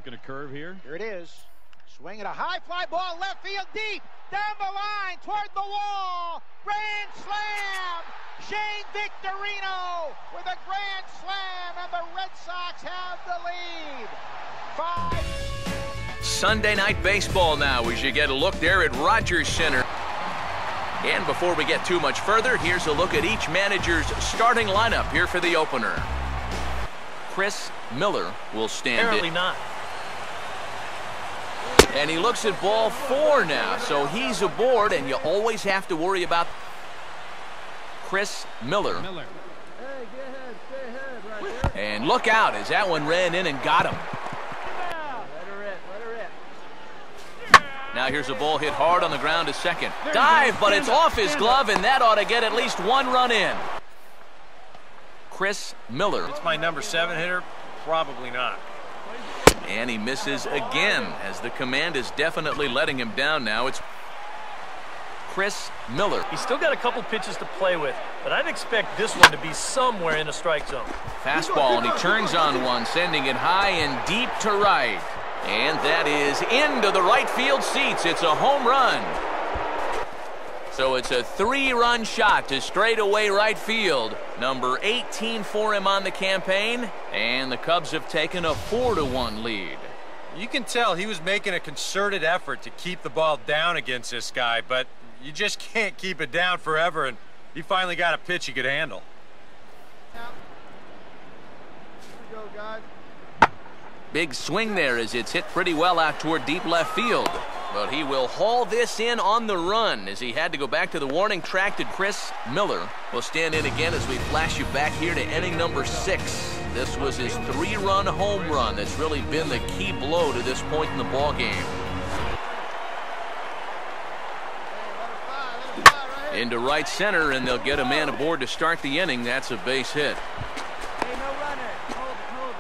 looking a curve here. Here it is. Swinging a high fly ball, left field deep, down the line, toward the wall. Grand slam! Shane Victorino with a grand slam, and the Red Sox have the lead. 5. Sunday night baseball now as you get a look there at Rogers Center. And before we get too much further, here's a look at each manager's starting lineup here for the opener. Chris Miller will stand Apparently in. not. And he looks at ball 4 now, so he's aboard, and you always have to worry about Chris Miller. Hey, get ahead, stay ahead right there. And look out as that one ran in and got him. Let her rip, let her rip. Now here's a ball hit hard on the ground to second. Dive, but it's off his glove, and that ought to get at least 1 run in. Chris Miller. It's my number 7 hitter? Probably not. And he misses again as the command is definitely letting him down now. It's Chris Miller. He's still got a couple pitches to play with, but I'd expect this one to be somewhere in the strike zone. Fastball, and he turns on one, sending it high and deep to right. And that is into the right field seats. It's a home run. So it's a 3-run shot to straightaway right field. Number 18 for him on the campaign, and the Cubs have taken a 4-1 lead. You can tell he was making a concerted effort to keep the ball down against this guy, but you just can't keep it down forever, and he finally got a pitch he could handle. Here we go, guys. Big swing there as it's hit pretty well out toward deep left field. But he will haul this in on the run as he had to go back to the warning track to Chris Miller. Will stand in again as we flash you back here to inning number 6. This was his 3-run home run that's really been the key blow to this point in the ball game. Into right center, and they'll get a man aboard to start the inning. That's a base hit. Hey, no runner. Hold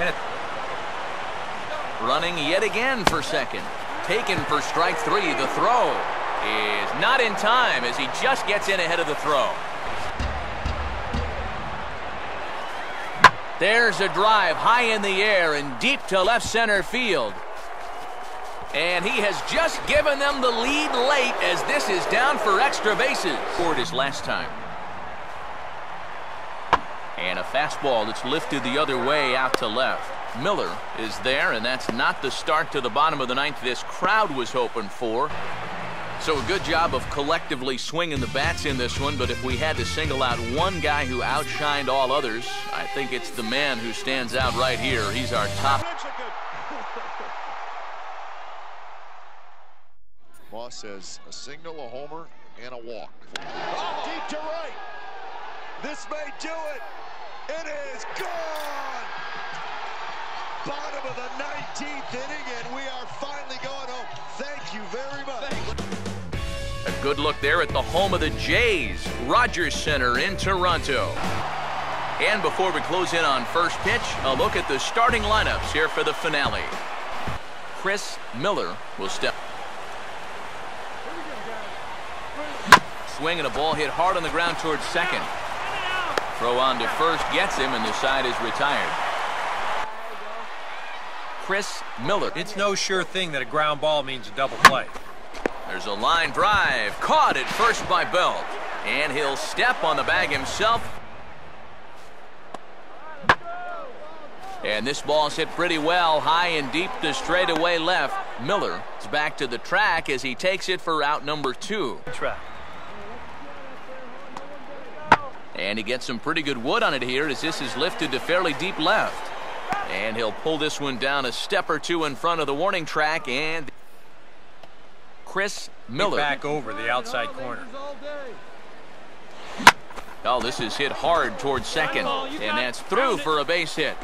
it. Running yet again for second. Taken for strike 3. The throw is not in time as he just gets in ahead of the throw. There's a drive high in the air and deep to left center field. And he has just given them the lead late as this is down for extra bases. Scored his last time. And a fastball that's lifted the other way out to left. Miller is there, and that's not the start to the bottom of the 9th this crowd was hoping for. So a good job of collectively swinging the bats in this one, but if we had to single out one guy who outshined all others, I think it's the man who stands out right here. He's our top. Moss says a single, a homer, and a walk. Oh, deep to right. This may do it. It is gone. Bottom of the 19th inning, and we are finally going home. Thank you very much. A good look there at the home of the Jays, Rogers Center in Toronto. And before we close in on first pitch, a look at the starting lineups here for the finale. Chris Miller will step. Swing and a ball hit hard on the ground towards second. Throw on to first gets him, and the side is retired. Chris Miller. It's no sure thing that a ground ball means a double play. There's a line drive. Caught at first by Belt. And he'll step on the bag himself. And this ball's hit pretty well, high and deep to straightaway left. Miller is back to the track as he takes it for out number 2. Track. And he gets some pretty good wood on it here as this is lifted to fairly deep left. And he'll pull this one down a step or 2 in front of the warning track. And Chris Miller. Back over the outside corner. Oh, this is hit hard towards second. And that's through for a base hit.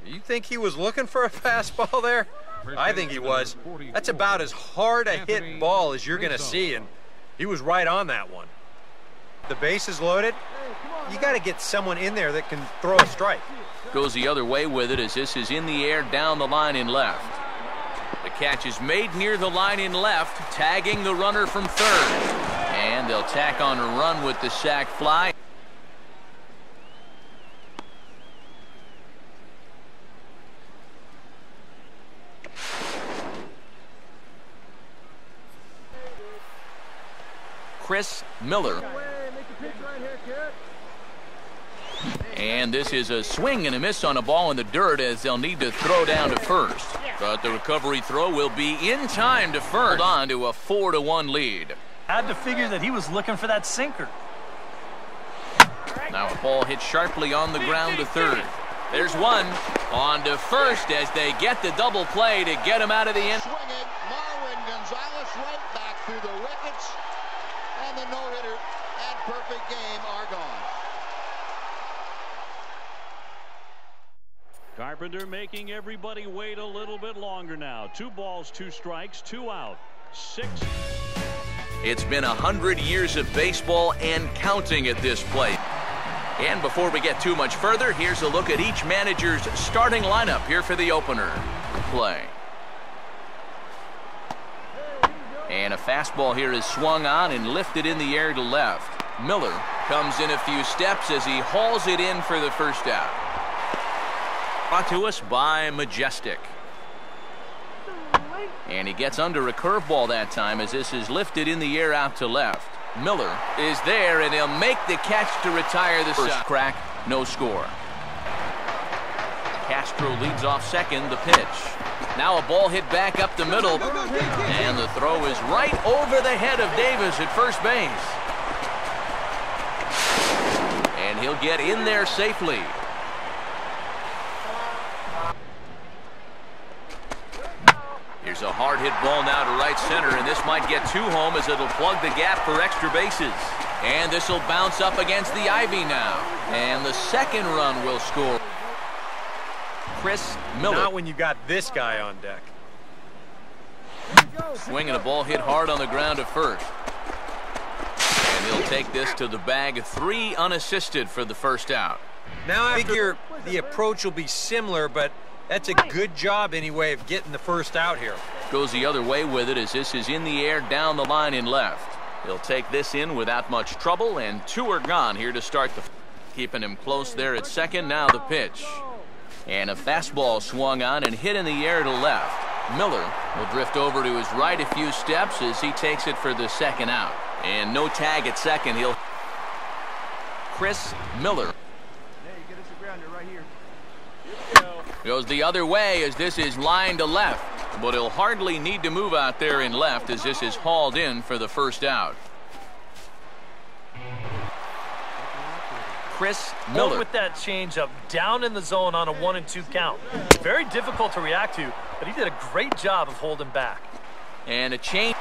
You think he was looking for a fastball there? I think he was. That's about as hard a hit ball as you're going to see, and he was right on that one. The base is loaded. You got to get someone in there that can throw a strike. Goes the other way with it as this is in the air down the line in left. The catch is made near the line in left, tagging the runner from third. And they'll tack on a run with the sac fly. Chris Miller. And this is a swing and a miss on a ball in the dirt as they'll need to throw down to first. But the recovery throw will be in time to first. Hold on to a 4-1 lead. Had to figure that he was looking for that sinker. Now a ball hit sharply on the ground to third. There's one on to first as they get the double play to get him out of the end. Swinging, Marwin Gonzalez right back through the wickets, and the no-hitter and perfect game are gone. Carpenter making everybody wait a little bit longer now. 2 balls, 2 strikes, 2 out. 6. It's been 100 years of baseball and counting at this plate. And before we get too much further, here's a look at each manager's starting lineup here for the opener. Play. And a fastball here is swung on and lifted in the air to left. Miller comes in a few steps as he hauls it in for the first out. Brought to us by Majestic. And he gets under a curveball that time as this is lifted in the air out to left. Miller is there and he'll make the catch to retire the first crack. No score. Castro leads off second. The pitch. Now a ball hit back up the middle. And the throw is right over the head of Davis at first base. And he'll get in there safely. Here's a hard hit ball now to right center, and this might get 2 home as it'll plug the gap for extra bases. And this will bounce up against the ivy now. And the second run will score. Chris Miller. Not when you got this guy on deck. Swinging a ball hit hard on the ground at first. And he'll take this to the bag. 3 unassisted for the first out. Now I figure the approach will be similar, but that's a good job anyway of getting the first out here. Goes the other way with it as this is in the air down the line in left. He'll take this in without much trouble, and 2 are gone here to start the. Keeping him close there at second. Now the pitch. And a fastball swung on and hit in the air to left. Miller will drift over to his right a few steps as he takes it for the second out. And no tag at second. He'll. Chris Miller. Goes the other way as this is lined to left, but he'll hardly need to move out there in left as this is hauled in for the first out. Chris Miller with that changeup down in the zone on a 1-2 count. Very difficult to react to, but he did a great job of holding back. And a change.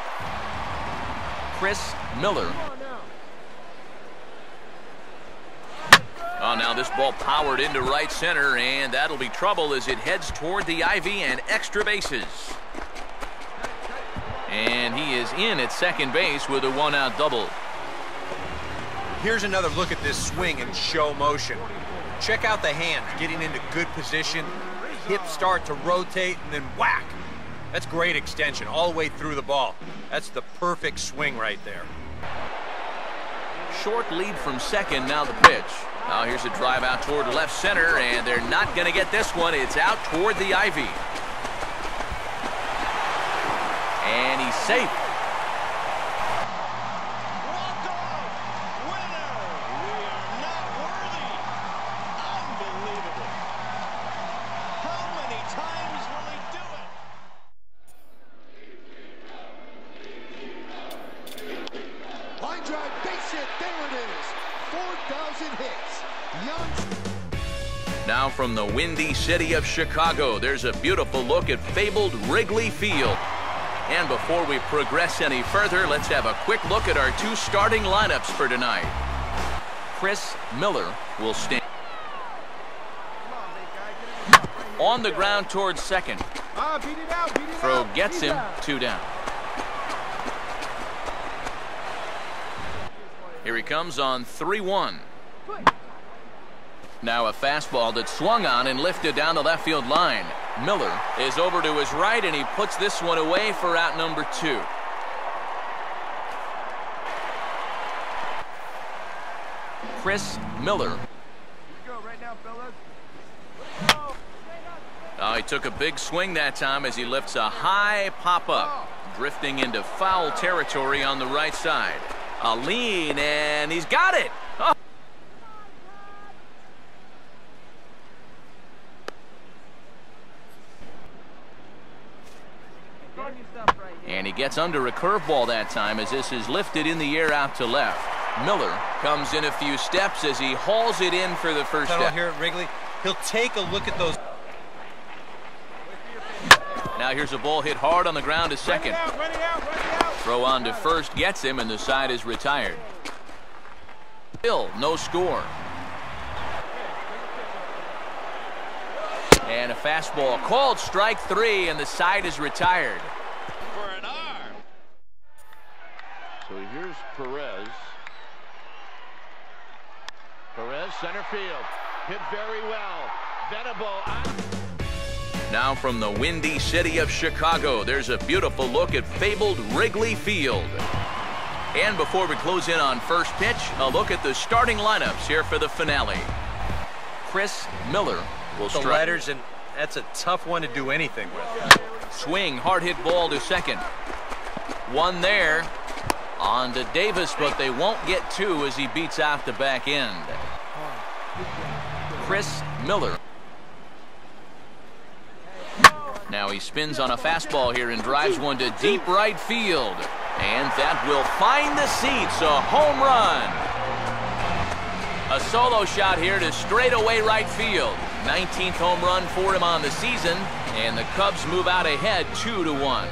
Chris Miller. Oh, now this ball powered into right center, and that'll be trouble as it heads toward the ivy and extra bases. And he is in at second base with a 1-out double. Here's another look at this swing in show motion. Check out the hands getting into good position. Hips start to rotate and then whack. That's great extension all the way through the ball. That's the perfect swing right there. Short lead from second, now the pitch. Now here's a drive out toward left center, and they're not going to get this one. It's out toward the ivy. And he's safe. Walk-off winner. We are not worthy. Unbelievable. How many times will he do it? Line drive, base hit. There it is. 4,000 hits. Now from the windy city of Chicago, there's a beautiful look at fabled Wrigley Field. And before we progress any further, let's have a quick look at our 2 starting lineups for tonight. Chris Miller will stand on the ground towards second. Throw gets him 2 down. Here he comes on 3-1. Now a fastball that swung on and lifted down the left field line. Miller is over to his right, and he puts this one away for out number 2. Chris Miller. Oh, he took a big swing that time as he lifts a high pop-up, drifting into foul territory on the right side. A lean, and he's got it. Oh. And he gets under a curveball that time as this is lifted in the air out to left. Miller comes in a few steps as he hauls it in for the first down. Here at Wrigley, he'll take a look at those. Now here's a ball hit hard on the ground to second. Throw on to first gets him, and the side is retired. Still no score. And a fastball called strike 3, and the side is retired. For an arm. So here's Perez. Perez, center field. Hit very well. Venable. Now from the windy city of Chicago, there's a beautiful look at fabled Wrigley Field. And before we close in on first pitch, a look at the starting lineups here for the finale. Chris Miller will strike. The letters, and that's a tough one to do anything with. Swing, hard hit ball to second. One there. On to Davis, but they won't get 2 as he beats out the back end. Chris Miller. Now he spins on a fastball here and drives one to deep right field. And that will find the seats, a home run. A solo shot here to straightaway right field. 19th home run for him on the season, and the Cubs move out ahead 2-1.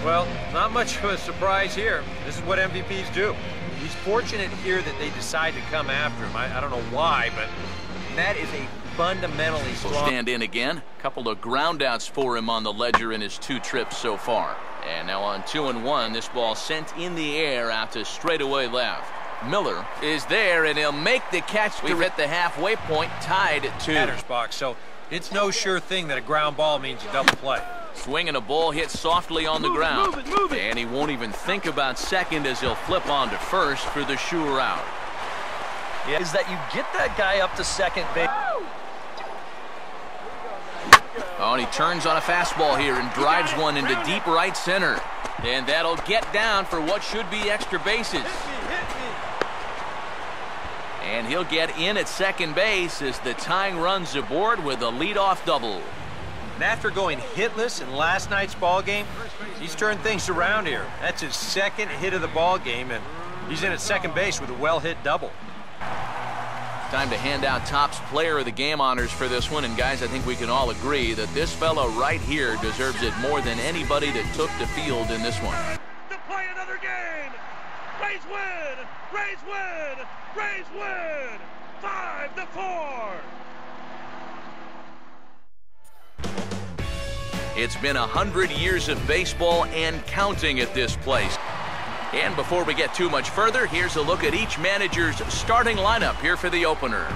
Well, not much of a surprise here. This is what MVPs do. He's fortunate here that they decide to come after him. I don't know why, but that is a fundamentally strong. Will stand in again. A couple of groundouts for him on the ledger in his 2 trips so far. And now on 2-1, this ball sent in the air out to straightaway left. Miller is there, and he'll make the catch. We've hit the halfway point, tied at 2. Batter's box, so it's no sure thing that a ground ball means a double play. Swinging a ball hit softly on the ground. Move it. And he won't even think about second as he'll flip on to first for the sure out. Yeah, is that you get that guy up to second base. Oh, and he turns on a fastball here and drives one into deep right center. And that'll get down for what should be extra bases. And he'll get in at second base as the tying run's aboard with a leadoff double. And after going hitless in last night's ball game, he's turned things around here. That's his 2nd hit of the ball game, and he's in at second base with a well-hit double. Time to hand out Topps Player of the Game honors for this one. And guys, I think we can all agree that this fellow right here deserves it more than anybody that took the field in this one. To play another game. Rays win. Rays win. Rays win. 5-4. It's been 100 years of baseball and counting at this place. And before we get too much further, here's a look at each manager's starting lineup here for the opener.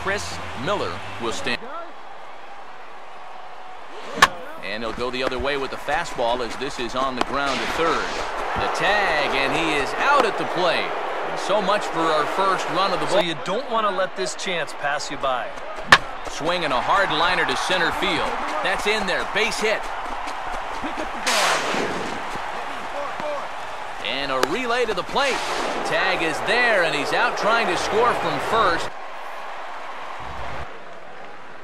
Chris Miller will stand. And he'll go the other way with the fastball as this is on the ground to third. The tag, and he is out at the plate. So much for our first run of the ball. So you don't want to let this chance pass you by. Swinging a hard liner to center field. That's in there, base hit. And a relay to the plate. Tag is there, and he's out trying to score from first.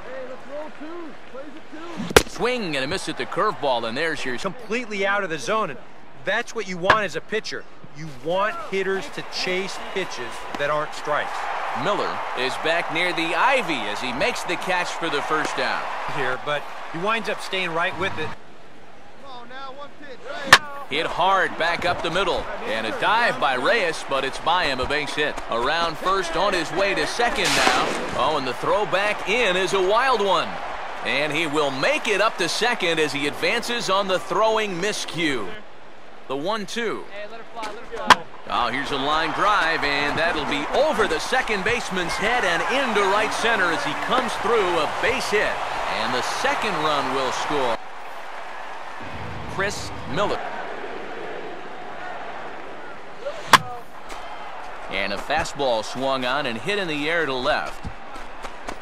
Hey, let's roll 2. Plays it 2. Swing and a miss at the curveball, and there's your completely out of the zone, and that's what you want as a pitcher. You want hitters to chase pitches that aren't strikes. Miller is back near the ivy as he makes the catch for the first down. Here, but he winds up staying right with it. Hit hard back up the middle, and a dive by Reyes, but it's by him, a base hit. Around first on his way to second now. Oh, and the throw back in is a wild one. And he will make it up to second as he advances on the throwing miscue. The 1-2. Hey, let her fly, let her fly. Oh, here's a line drive, and that'll be over the second baseman's head and into right center as he comes through a base hit. And the second run will score. Chris Miller. And a fastball swung on and hit in the air to left.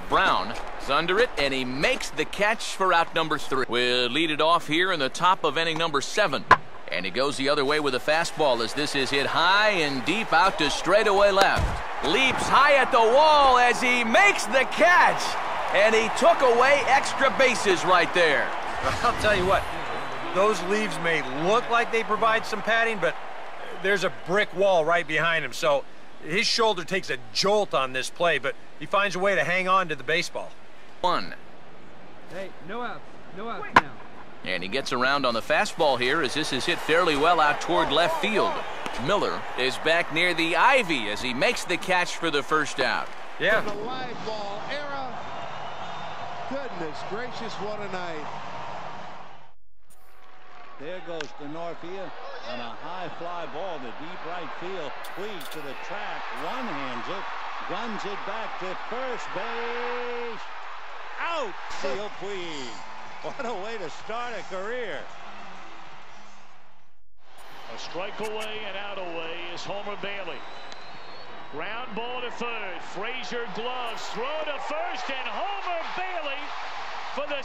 Brown is under it, and he makes the catch for out number 3. We'll lead it off here in the top of inning number 7. And he goes the other way with a fastball as this is hit high and deep out to straightaway left. Leaps high at the wall as he makes the catch. And he took away extra bases right there. I'll tell you what, those leaves may look like they provide some padding, but there's a brick wall right behind him. So his shoulder takes a jolt on this play, but he finds a way to hang on to the baseball. 1. Hey, no outs now. And he gets around on the fastball here as this is hit fairly well out toward left field. Miller is back near the ivy as he makes the catch for the first out. Yeah. The live ball era. Goodness gracious, what a night. There goes to Northfield on a high fly ball to deep right field. Puig to the track, one-hands it, guns it back to first base. Out! Seal Puig. What a way to start a career. A strike away and out away is Homer Bailey. Ground ball to third. Frazier gloves, throw to first, and Homer Bailey for the